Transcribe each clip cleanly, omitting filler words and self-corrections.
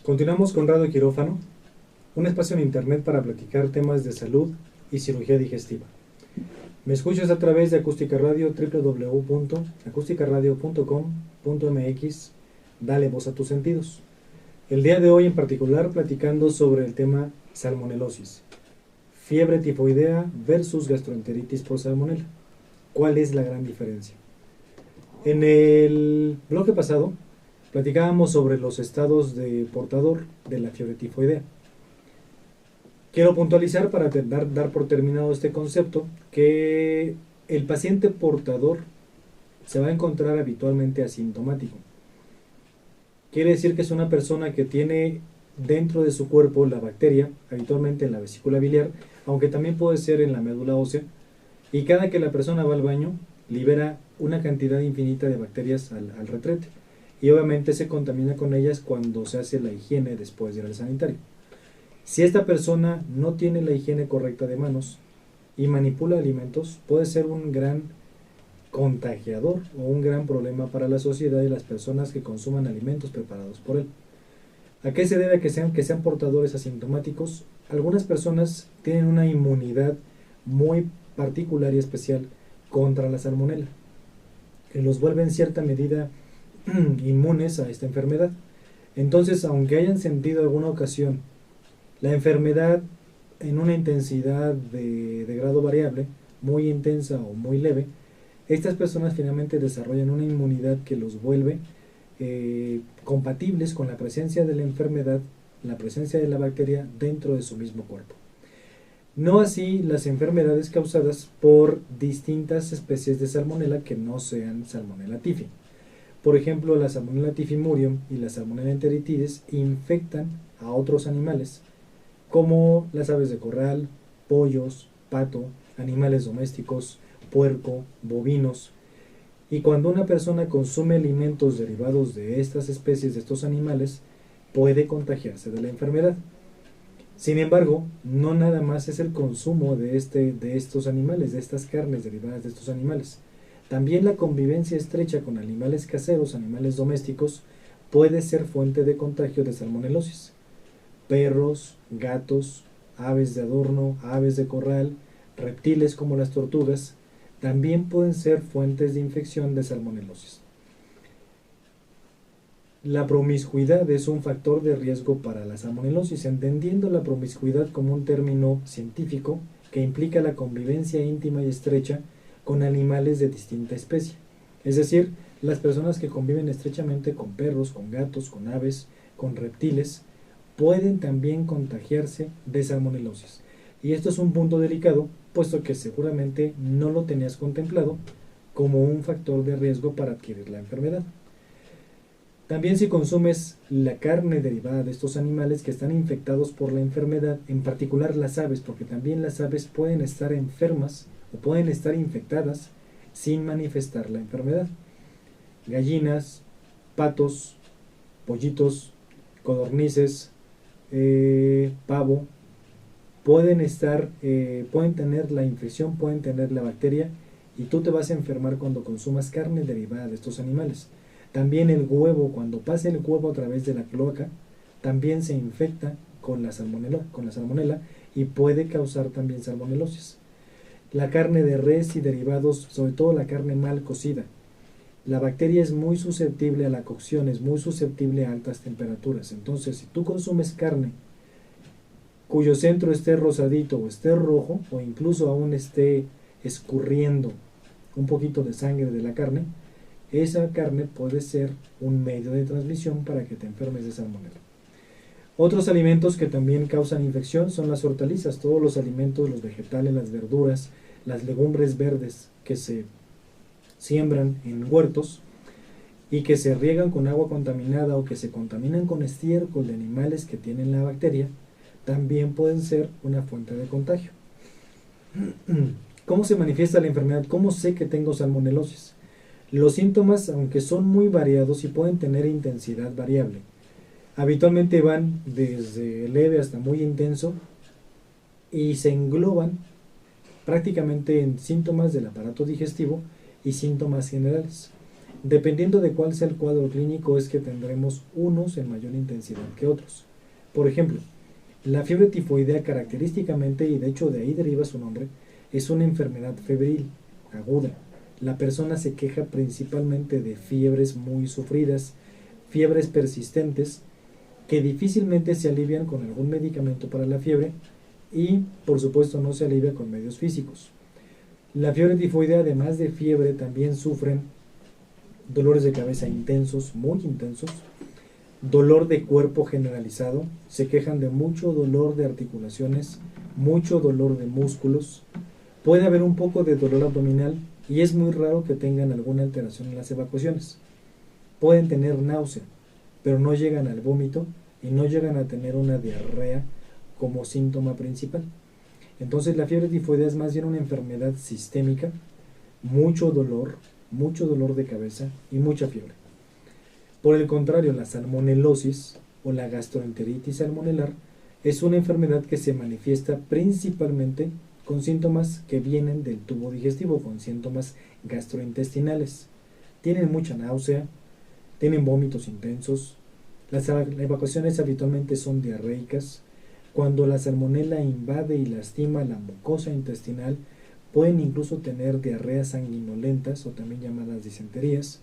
Continuamos con Radio Quirófano, un espacio en internet para platicar temas de salud y cirugía digestiva. Me escuchas a través de Acústica Radio, www.acusticaradio.com.mx. Dale voz a tus sentidos. El día de hoy en particular platicando sobre el tema salmonelosis, fiebre tifoidea versus gastroenteritis por salmonela. ¿Cuál es la gran diferencia? En el bloque pasado platicábamos sobre los estados de portador de la fiebre tifoidea. Quiero puntualizar para dar por terminado este concepto que el paciente portador se va a encontrar habitualmente asintomático. Quiere decir que es una persona que tiene dentro de su cuerpo la bacteria, habitualmente en la vesícula biliar, aunque también puede ser en la médula ósea, y cada que la persona va al baño libera una cantidad infinita de bacterias al retrete, y obviamente se contamina con ellas cuando se hace la higiene después de ir al sanitario. Si esta persona no tiene la higiene correcta de manos y manipula alimentos, puede ser un gran contagiador o un gran problema para la sociedad y las personas que consuman alimentos preparados por él. ¿A qué se debe que sean portadores asintomáticos? Algunas personas tienen una inmunidad muy particular y especial contra la salmonela, que los vuelve en cierta medida inmunes a esta enfermedad. Entonces, aunque hayan sentido alguna ocasión la enfermedad en una intensidad de grado variable, muy intensa o muy leve, estas personas finalmente desarrollan una inmunidad que los vuelve compatibles con la presencia de la enfermedad, la presencia de la bacteria dentro de su mismo cuerpo. No así las enfermedades causadas por distintas especies de salmonela que no sean salmonella typhi. Por ejemplo, la salmonella typhimurium y la salmonella enteritidis infectan a otros animales, como las aves de corral, pollos, pato, animales domésticos, puerco, bovinos. Y cuando una persona consume alimentos derivados de estas especies, de estos animales, puede contagiarse de la enfermedad. Sin embargo, no nada más es el consumo de estos animales, de estas carnes derivadas de estos animales. También la convivencia estrecha con animales caseros, animales domésticos, puede ser fuente de contagio de salmonelosis. Perros, gatos, aves de adorno, aves de corral, reptiles como las tortugas, también pueden ser fuentes de infección de salmonelosis. La promiscuidad es un factor de riesgo para la salmonelosis, entendiendo la promiscuidad como un término científico que implica la convivencia íntima y estrecha con animales de distinta especie. Es decir, las personas que conviven estrechamente con perros, con gatos, con aves, con reptiles, pueden también contagiarse de salmonelosis. Y esto es un punto delicado, puesto que seguramente no lo tenías contemplado como un factor de riesgo para adquirir la enfermedad. También si consumes la carne derivada de estos animales que están infectados por la enfermedad, en particular las aves, porque también las aves pueden estar enfermas o pueden estar infectadas sin manifestar la enfermedad. Gallinas, patos, pollitos, codornices, pavo, pueden tener la infección, pueden tener la bacteria, y tú te vas a enfermar cuando consumas carne derivada de estos animales. También el huevo, cuando pase el huevo a través de la cloaca, también se infecta con la salmonela y puede causar también salmonelosis. La carne de res y derivados, sobre todo la carne mal cocida, la bacteria es muy susceptible a la cocción, es muy susceptible a altas temperaturas. Entonces, si tú consumes carne cuyo centro esté rosadito o esté rojo, o incluso aún esté escurriendo un poquito de sangre de la carne, esa carne puede ser un medio de transmisión para que te enfermes de salmonela. Otros alimentos que también causan infección son las hortalizas, todos los alimentos, los vegetales, las verduras, las legumbres verdes que se siembran en huertos y que se riegan con agua contaminada o que se contaminan con estiércol de animales que tienen la bacteria, también pueden ser una fuente de contagio. ¿Cómo se manifiesta la enfermedad? ¿Cómo sé que tengo salmonelosis? Los síntomas, aunque son muy variados y pueden tener intensidad variable, habitualmente van desde leve hasta muy intenso y se engloban prácticamente en síntomas del aparato digestivo y síntomas generales. Dependiendo de cuál sea el cuadro clínico es que tendremos unos en mayor intensidad que otros. Por ejemplo, la fiebre tifoidea característicamente, y de hecho de ahí deriva su nombre, es una enfermedad febril, aguda. La persona se queja principalmente de fiebres muy sufridas, fiebres persistentes, que difícilmente se alivian con algún medicamento para la fiebre y, por supuesto, no se alivia con medios físicos. La fiebre tifoidea, además de fiebre, también sufren dolores de cabeza intensos, muy intensos, dolor de cuerpo generalizado, se quejan de mucho dolor de articulaciones, mucho dolor de músculos, puede haber un poco de dolor abdominal y es muy raro que tengan alguna alteración en las evacuaciones. Pueden tener náusea, pero no llegan al vómito y no llegan a tener una diarrea como síntoma principal. Entonces la fiebre tifoidea es más bien una enfermedad sistémica, mucho dolor de cabeza y mucha fiebre. Por el contrario, la salmonelosis o la gastroenteritis salmonelar es una enfermedad que se manifiesta principalmente con síntomas que vienen del tubo digestivo, con síntomas gastrointestinales. Tienen mucha náusea, tienen vómitos intensos, las evacuaciones habitualmente son diarreicas. Cuando la salmonela invade y lastima la mucosa intestinal, pueden incluso tener diarreas sanguinolentas o también llamadas disenterías.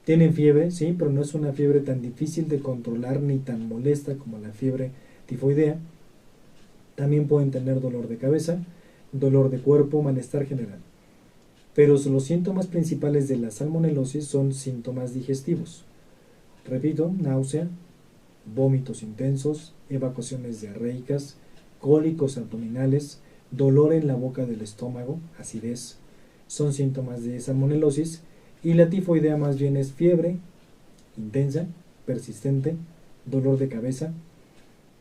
Tienen fiebre, sí, pero no es una fiebre tan difícil de controlar ni tan molesta como la fiebre tifoidea. También pueden tener dolor de cabeza, dolor de cuerpo, malestar general. Pero los síntomas principales de la salmonelosis son síntomas digestivos. Repito, náusea, vómitos intensos, evacuaciones diarreicas, cólicos abdominales, dolor en la boca del estómago, acidez, son síntomas de salmonelosis. Y la tifoidea más bien es fiebre intensa, persistente, dolor de cabeza,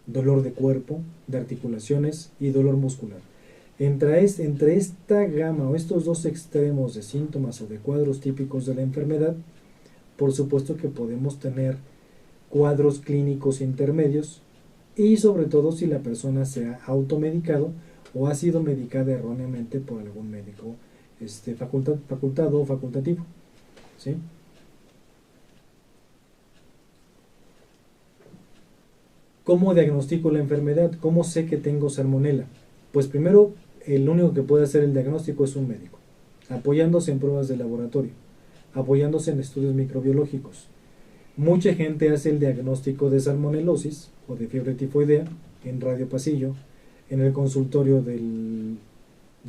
dolor de cuerpo, de articulaciones y dolor muscular. Entre esta gama o estos dos extremos de síntomas o de cuadros típicos de la enfermedad, por supuesto que podemos tener cuadros clínicos intermedios y sobre todo si la persona se ha automedicado o ha sido medicada erróneamente por algún médico facultado o facultativo. ¿Sí? ¿Cómo diagnostico la enfermedad? ¿Cómo sé que tengo salmonela? Pues primero, el único que puede hacer el diagnóstico es un médico, apoyándose en pruebas de laboratorio, apoyándose en estudios microbiológicos. Mucha gente hace el diagnóstico de salmonelosis o de fiebre tifoidea en radio pasillo, en el consultorio de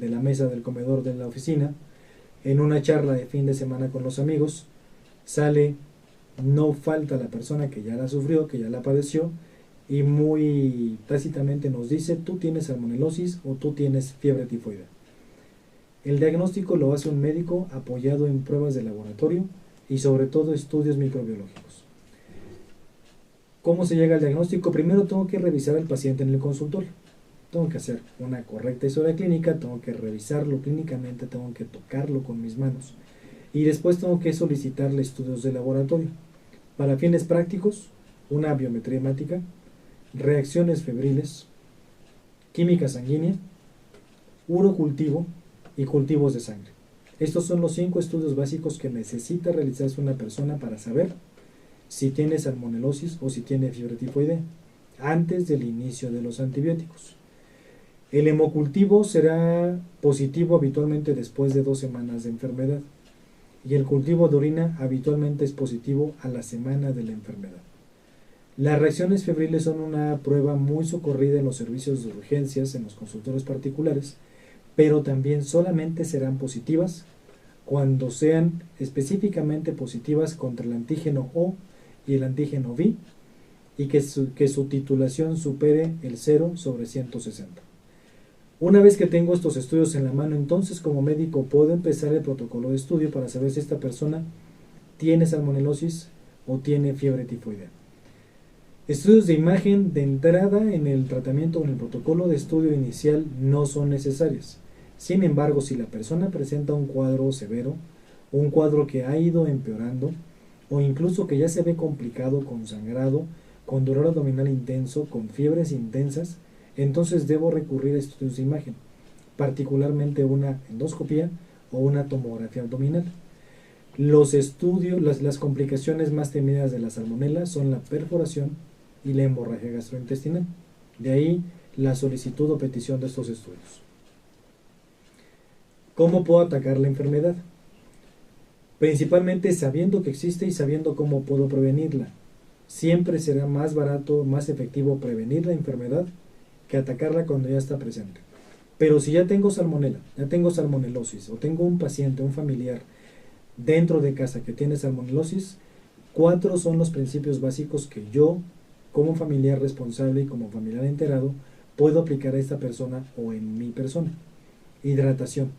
la mesa del comedor de la oficina, en una charla de fin de semana con los amigos. Sale, no falta la persona que ya la sufrió, que ya la padeció, y muy tácitamente nos dice: tú tienes salmonelosis o tú tienes fiebre tifoidea. El diagnóstico lo hace un médico apoyado en pruebas de laboratorio y sobre todo estudios microbiológicos. ¿Cómo se llega al diagnóstico? Primero tengo que revisar al paciente en el consultorio. Tengo que hacer una correcta historia clínica, tengo que revisarlo clínicamente, tengo que tocarlo con mis manos. Y después tengo que solicitarle estudios de laboratorio. Para fines prácticos, una biometría hemática, reacciones febriles, química sanguínea, urocultivo y cultivos de sangre. Estos son los 5 estudios básicos que necesita realizarse una persona para saber si tiene salmonelosis o si tiene fiebre tifoidea, antes del inicio de los antibióticos. El hemocultivo será positivo habitualmente después de 2 semanas de enfermedad, y el cultivo de orina habitualmente es positivo a la semana de la enfermedad. Las reacciones febriles son una prueba muy socorrida en los servicios de urgencias, en los consultorios particulares, pero también solamente serán positivas cuando sean específicamente positivas contra el antígeno O y el antígeno V, y que su titulación supere el 0/160. Una vez que tengo estos estudios en la mano, entonces como médico puedo empezar el protocolo de estudio para saber si esta persona tiene salmonelosis o tiene fiebre tifoidea. Estudios de imagen de entrada en el tratamiento o en el protocolo de estudio inicial no son necesarios. Sin embargo, si la persona presenta un cuadro severo, un cuadro que ha ido empeorando, o incluso que ya se ve complicado con sangrado, con dolor abdominal intenso, con fiebres intensas, entonces debo recurrir a estudios de imagen, particularmente una endoscopía o una tomografía abdominal. Los estudios, las complicaciones más temidas de la salmonela son la perforación y la hemorragia gastrointestinal. De ahí la solicitud o petición de estos estudios. ¿Cómo puedo atacar la enfermedad? Principalmente sabiendo que existe y sabiendo cómo puedo prevenirla. Siempre será más barato, más efectivo prevenir la enfermedad que atacarla cuando ya está presente. Pero si ya tengo salmonela, ya tengo salmonelosis, o tengo un paciente, un familiar dentro de casa que tiene salmonelosis, 4 son los principios básicos que yo, como familiar responsable y como familiar enterado, puedo aplicar a esta persona o en mi persona. Hidratación,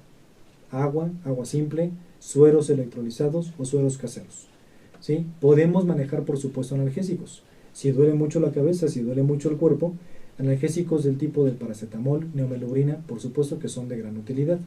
agua simple, sueros electrolizados o sueros caseros. ¿Sí? Podemos manejar, por supuesto, analgésicos. Si duele mucho la cabeza, si duele mucho el cuerpo, analgésicos del tipo del paracetamol, neomelubrina, por supuesto que son de gran utilidad.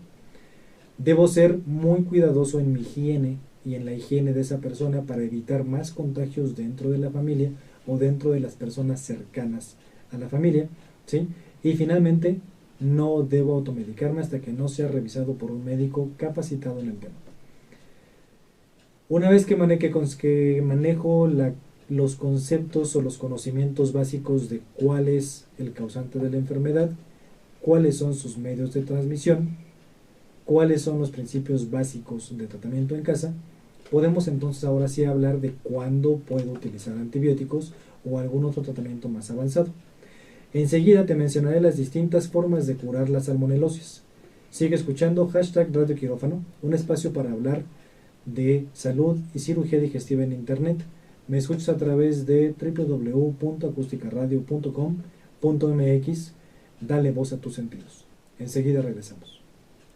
Debo ser muy cuidadoso en mi higiene y en la higiene de esa persona para evitar más contagios dentro de la familia o dentro de las personas cercanas a la familia, ¿sí? Y finalmente, no debo automedicarme hasta que no sea revisado por un médico capacitado en el tema. Una vez que manejo los conceptos o los conocimientos básicos de cuál es el causante de la enfermedad, cuáles son sus medios de transmisión, cuáles son los principios básicos de tratamiento en casa, podemos entonces ahora sí hablar de cuándo puedo utilizar antibióticos o algún otro tratamiento más avanzado. Enseguida te mencionaré las distintas formas de curar la salmonelosis. Sigue escuchando #Radio Quirófano, un espacio para hablar de salud y cirugía digestiva en internet. Me escuchas a través de www.acusticaradio.com.mx. Dale voz a tus sentidos. Enseguida regresamos.